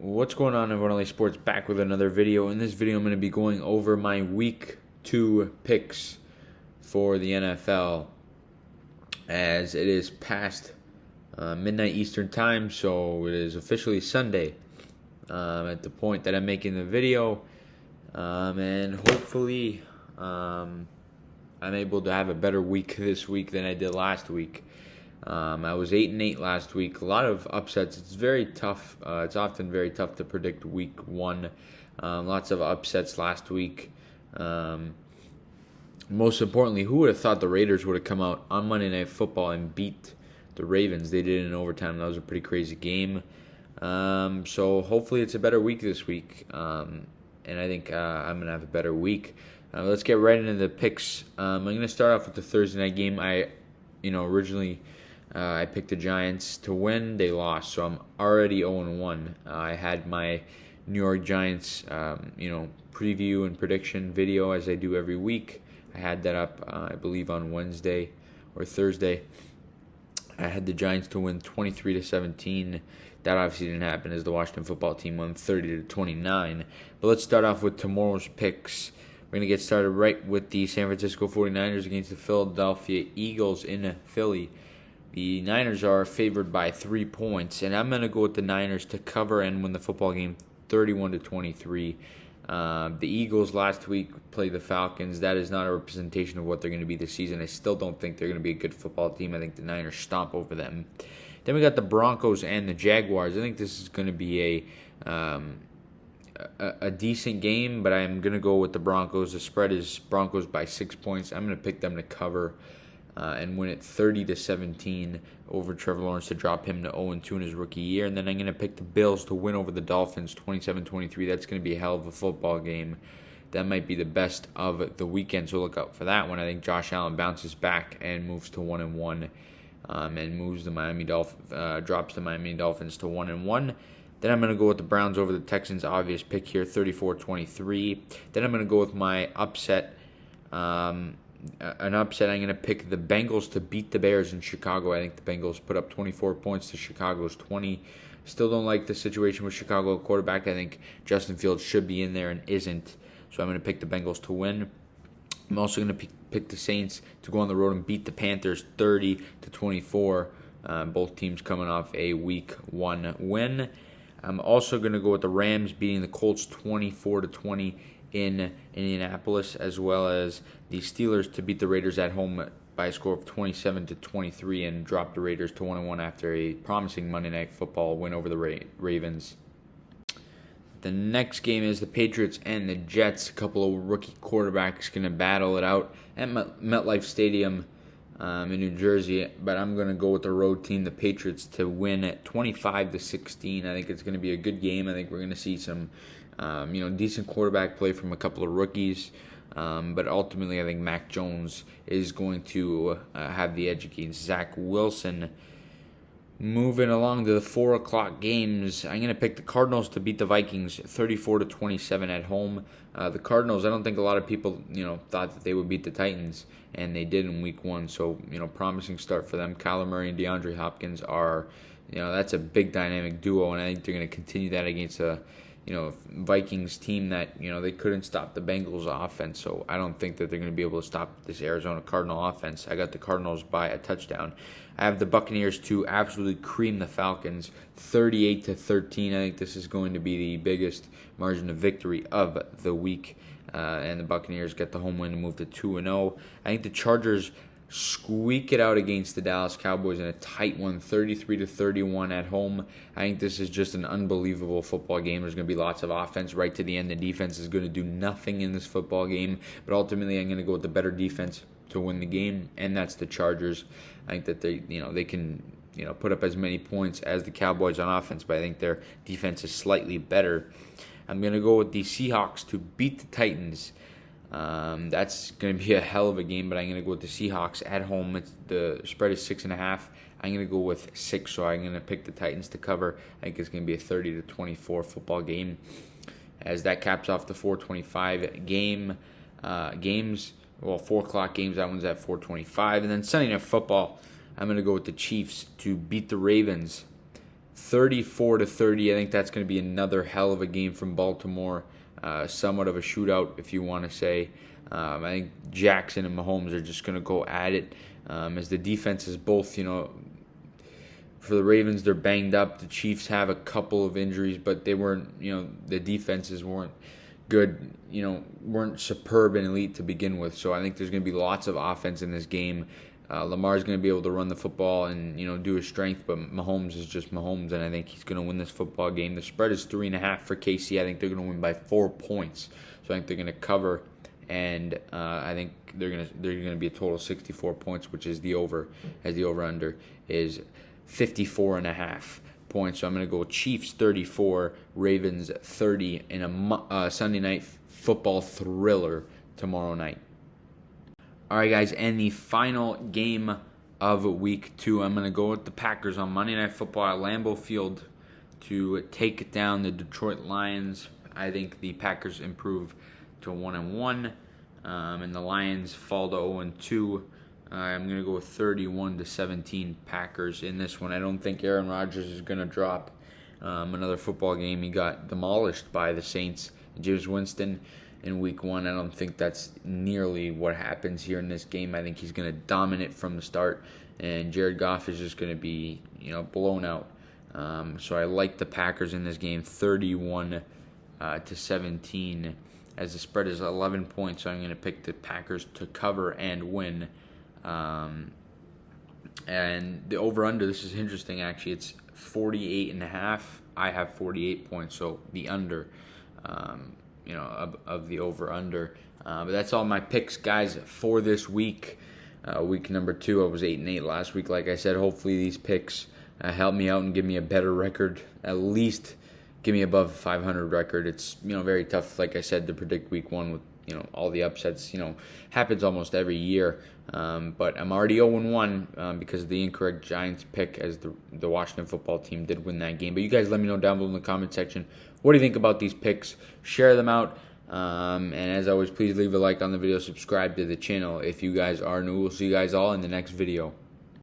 What's going on, everyone? LA Sports back with another video. In this video, I'm going to be going over my Week 2 picks for the NFL, as it is past midnight Eastern time, so it is officially Sunday at the point that I'm making the video, and hopefully I'm able to have a better week this week than I did last week. I was 8-8 last week. A lot of upsets. It's very tough. It's often very tough to predict week 1. Lots of upsets last week. Most importantly, who would have thought the Raiders would have come out on Monday Night Football and beat the Ravens? They did it in overtime. That was a pretty crazy game. So hopefully it's a better week this week. And I think I'm going to have a better week. Let's get right into the picks. I'm going to start off with the Thursday night game. Originally I picked the Giants to win. They lost, so I'm already 0-1. I had my New York Giants, preview and prediction video as I do every week. I had that up, I believe, on Wednesday or Thursday. I had the Giants to win 23-17. That obviously didn't happen, as the Washington football team won 30-29. But let's start off with tomorrow's picks. We're going to get started right with the San Francisco 49ers against the Philadelphia Eagles in Philly. The Niners are favored by 3 points, and I'm going to go with the Niners to cover and win the football game 31-23. The Eagles last week played the Falcons. That is not a representation of what they're going to be this season. I still don't think they're going to be a good football team. I think the Niners stomp over them. Then we got the Broncos and the Jaguars. I think this is going to be a decent game, but I'm going to go with the Broncos. The spread is Broncos by 6 points. I'm going to pick them to cover and win it 30-17 over Trevor Lawrence to drop him to 0-2 in his rookie year. And then I'm going to pick the Bills to win over the Dolphins 27-23. That's going to be a hell of a football game. That might be the best of the weekend, so look out for that one. I think Josh Allen bounces back and moves to 1-1 and moves the drops the Miami Dolphins to 1-1. Then I'm going to go with the Browns over the Texans. Obvious pick here, 34-23. Then I'm going to go with my upset. I'm going to pick the Bengals to beat the Bears in Chicago. I think the Bengals put up 24 points to Chicago's 20. Still don't like the situation with Chicago quarterback. I think Justin Fields should be in there and isn't. So I'm going to pick the Bengals to win. I'm also going to pick the Saints to go on the road and beat the Panthers 30-24. Both teams coming off a week 1 win. I'm also going to go with the Rams beating the Colts 24-20 in Indianapolis, as well as the Steelers to beat the Raiders at home by a score of 27-23 and drop the Raiders to 1-1 after a promising Monday Night Football win over the Ravens. The next game is the Patriots and the Jets. A couple of rookie quarterbacks going to battle it out at MetLife Stadium in New Jersey, but I'm going to go with the road team, the Patriots, to win at 25-16. I think it's going to be a good game. I think we're going to see some decent quarterback play from a couple of rookies. But ultimately, I think Mac Jones is going to have the edge against Zach Wilson. Moving along to the 4 o'clock games, I'm going to pick the Cardinals to beat the Vikings 34-27 at home. The Cardinals, I don't think a lot of people, thought that they would beat the Titans, and they did in week 1. So, promising start for them. Kyler Murray and DeAndre Hopkins are, that's a big dynamic duo, and I think they're going to continue that against a Vikings team that, they couldn't stop the Bengals offense. So I don't think that they're going to be able to stop this Arizona Cardinal offense. I got the Cardinals by a touchdown. I have the Buccaneers to absolutely cream the Falcons 38-13. I think this is going to be the biggest margin of victory of the week. And the Buccaneers get the home win and move to 2-0. I think the Chargers squeak it out against the Dallas Cowboys in a tight one, 33-31 at home. I think this is just an unbelievable football game. There's going to be lots of offense right to the end. The defense is going to do nothing in this football game, but ultimately I'm going to go with the better defense to win the game, and that's the Chargers. I think that they can put up as many points as the Cowboys on offense, but I think their defense is slightly better. I'm going to go with the Seahawks to beat the Titans. That's going to be a hell of a game, but I'm going to go with the Seahawks at home. The spread is 6.5. I'm going to go with 6, so I'm going to pick the Titans to cover. I think it's going to be a 30-24 football game, as that caps off the 4:25 games. Well, 4 o'clock games. That one's at 4:25, and then Sunday Night Football. I'm going to go with the Chiefs to beat the Ravens 34-30. I think that's going to be another hell of a game from Baltimore. Somewhat of a shootout, if you want to say. I think Jackson and Mahomes are just going to go at it. As the defense is both, for the Ravens, they're banged up. The Chiefs have a couple of injuries, but they weren't, the defenses weren't good, weren't superb and elite to begin with. So I think there's going to be lots of offense in this game. Lamar's going to be able to run the football and, do his strength, but Mahomes is just Mahomes, and I think he's going to win this football game. The spread is 3.5 for KC. I think they're going to win by 4 points. So I think they're going to cover, and I think they're going to be a total of 64 points, which is the over, as the over-under is 54.5 points. So I'm going to go Chiefs 34, Ravens 30 in a Sunday night football thriller tomorrow night. All right, guys, and the final game of week 2, I'm going to go with the Packers on Monday Night Football at Lambeau Field to take down the Detroit Lions. I think the Packers improve to 1-1, and the Lions fall to 0-2. I'm going to go with 31-17 Packers in this one. I don't think Aaron Rodgers is going to drop another football game. He got demolished by the Saints. James Winston in week 1. I don't think that's nearly what happens here in this game. I think he's going to dominate from the start, and Jared Goff is just going to be, blown out. So I like the Packers in this game, 31-17, as the spread is 11 points. So I'm going to pick the Packers to cover and win. And the over/under, this is interesting actually. It's 48.5. I have 48 points, so the under. Of the over/under. But that's all my picks, guys, for this week. Week number 2, I was 8-8 last week. Like I said, hopefully these picks help me out and give me a better record. At least give me above a 500 record. It's very tough, like I said, to predict week 1 with all the upsets. Happens almost every year. But I'm already 0-1 because of the incorrect Giants pick, as the Washington football team did win that game. But you guys let me know down below in the comment section, what do you think about these picks? Share them out. And as always, please leave a like on the video. Subscribe to the channel if you guys are new. We'll see you guys all in the next video.